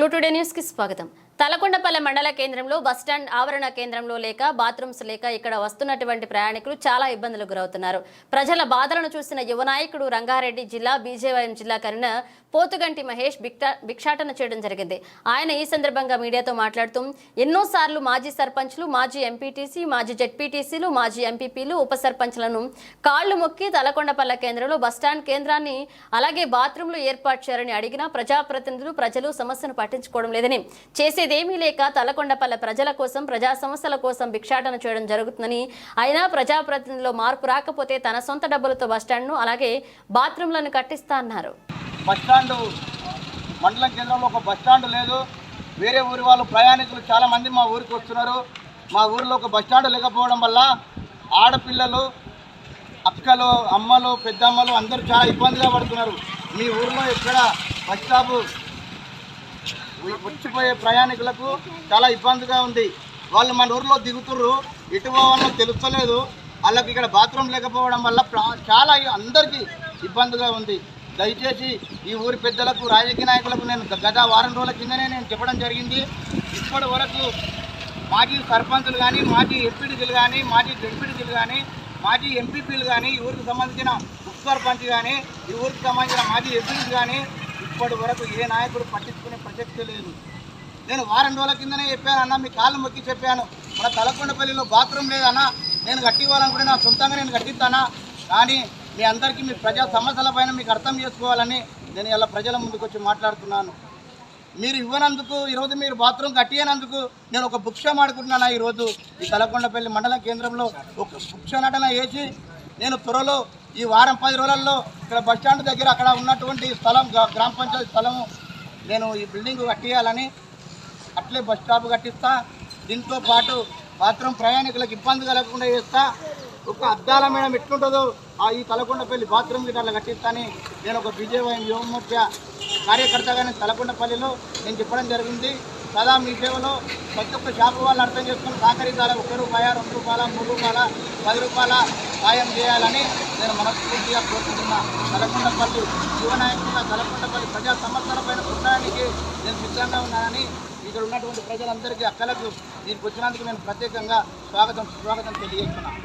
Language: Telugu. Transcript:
టుడే న్యూస్ కి స్వాగతం. తలకొండపల్లె మండల కేంద్రంలో బస్టాండ్ ఆవరణ కేంద్రంలో లేక బాత్రూమ్స్ లేక ఇక్కడ వస్తున్నటువంటి ప్రయాణికులు చాలా ఇబ్బందులకు గురవుతున్నారు. ప్రజల బాధలను చూసిన యువ నాయకుడు రంగారెడ్డి జిల్లా బీజేవైఎం జిల్లా కన్వీనర్ పోతుగంటి మహేష్ భిక్షాటన చేయడం జరిగింది. ఆయన ఈ సందర్భంగా మీడియాతో మాట్లాడుతూ ఎన్నోసార్లు మాజీ సర్పంచ్లు, మాజీ ఎంపీటీసీ, మాజీ జెడ్పీటీసీలు, మాజీ ఎంపీపీలు, ఉప సర్పంచ్లను కాళ్లు మొక్కి తలకొండపల్లె కేంద్రంలో బస్టాండ్ కేంద్రాన్ని అలాగే బాత్రూంలు ఏర్పాటు చేయాలని అడిగినా ప్రజాప్రతినిధులు ప్రజలు సమస్యను పట్టించుకోవడం లేదని, చేసేదేమీ లేక తలకొండపల్లె ప్రజల కోసం ప్రజా సమస్యల కోసం భిక్షాటన చేయడం జరుగుతుందని, అయినా ప్రజాప్రతినిధుల్లో మార్పు రాకపోతే తన సొంత డబ్బులతో బస్టాండ్ను అలాగే బాత్రూంలను కట్టిస్తా అన్నారు. బస్టాండ్ మండలం కేంద్రంలో ఒక బస్టాండ్ లేదు. వేరే ఊరి వాళ్ళు ప్రయాణికులు చాలామంది మా ఊరికి వస్తున్నారు. మా ఊరిలో ఒక బస్టాండ్ లేకపోవడం వల్ల ఆడపిల్లలు, అక్కలు, అమ్మలు, పెద్దమ్మలు అందరూ చాలా ఇబ్బందిగా పడుతున్నారు. మీ ఊరిలో ఎక్కడ బస్ స్టాప్ వచ్చిపోయే ప్రయాణికులకు చాలా ఇబ్బందిగా ఉంది. వాళ్ళు మన ఊరిలో దిగుతుర్రు, ఎటు పోవాలో తెలుస్తలేదు. వాళ్ళకి ఇక్కడ బాత్రూమ్ లేకపోవడం వల్ల చాలా అందరికీ ఇబ్బందిగా ఉంది. దయచేసి ఈ ఊరి పెద్దలకు, రాజకీయ నాయకులకు నేను గత వారం రోజుల కిందనే నేను చెప్పడం జరిగింది. ఇప్పటి వరకు మాజీ సర్పంచులు కానీ, మాజీ ఎంపీటీసీలు కానీ, మాజీ జెడ్పీటీసీలు కానీ, మాజీ ఎంపీపీలు కానీ, ఈ ఊరికి సంబంధించిన ఉప సర్పంచ్ కానీ, ఈ ఊరికి సంబంధించిన మాజీ ఎంపీలు కానీ ఇప్పటి వరకు ఏ నాయకుడు పట్టించుకునే ప్రసక్తి లేదు. నేను వారం రోజుల కిందనే చెప్పాను అన్న, మీ కాళ్ళు మొక్కి చెప్పాను, మన తలకొండపల్లిలో బాత్రూమ్ లేదన్నా, నేను కట్టివ్వాలనుకుంటే నా సొంతంగా నేను కట్టిస్తానా, కానీ మీ అందరికీ మీ ప్రజా సమస్యల పైన మీకు అర్థం చేసుకోవాలని నేను ఇలా ప్రజల ముందుకు వచ్చి మాట్లాడుతున్నాను. మీరు ఇవ్వనందుకు, ఈరోజు మీరు బాత్రూమ్ కట్టియనందుకు నేను ఒక భిక్ష ఆడుకుంటున్నాను. ఈరోజు ఈ తలకొండపల్లి మండల కేంద్రంలో ఒక భిక్ష నటన వేసి నేను త్వరలో ఈ వారం 10 రోజుల్లో ఇక్కడ బస్టాండ్ దగ్గర అక్కడ ఉన్నటువంటి స్థలం, గ్రామ పంచాయతీ స్థలము నేను ఈ బిల్డింగ్ కట్టియాలని, అట్లే బస్ స్టాప్ కట్టిస్తా. దీంతో పాటు బాత్రూమ్ ప్రయాణికులకు ఇబ్బంది కలగకుండా చేస్తా. ఒక అద్దాల మేడం ఎట్లుంటుందో ఈ తలకొండపల్లి బాత్రూమ్ గిట్ట అట్లా కట్టిస్తాని నేను ఒక బీజేవైఎం యువ మోర్చా కార్యకర్తగా నేను తలకొండపల్లిలో నేను చెప్పడం జరిగింది. సదా మీ సేవలో ప్రతి ఒక్క షాపు వాళ్ళు అర్థం చేసుకుని సహకరించాలి. 1 రూపాయ, 2 రూపాయల, 3 రూపాయల, 10 రూపాయల సాయం చేయాలని నేను మనస్ఫూర్తిగా కోరుకుంటున్నా. తలకొండపల్లి యువ నాయకుడిగా తలకొండపల్లి ప్రజా సమస్యల పైన కొట్టడానికి నేను సిద్ధంగా ఉన్నానని ఇక్కడ ఉన్నటువంటి ప్రజలందరికీ, అక్కలకు దీనికి వచ్చినందుకు నేను ప్రత్యేకంగా స్వాగతం తెలియజేస్తున్నాను.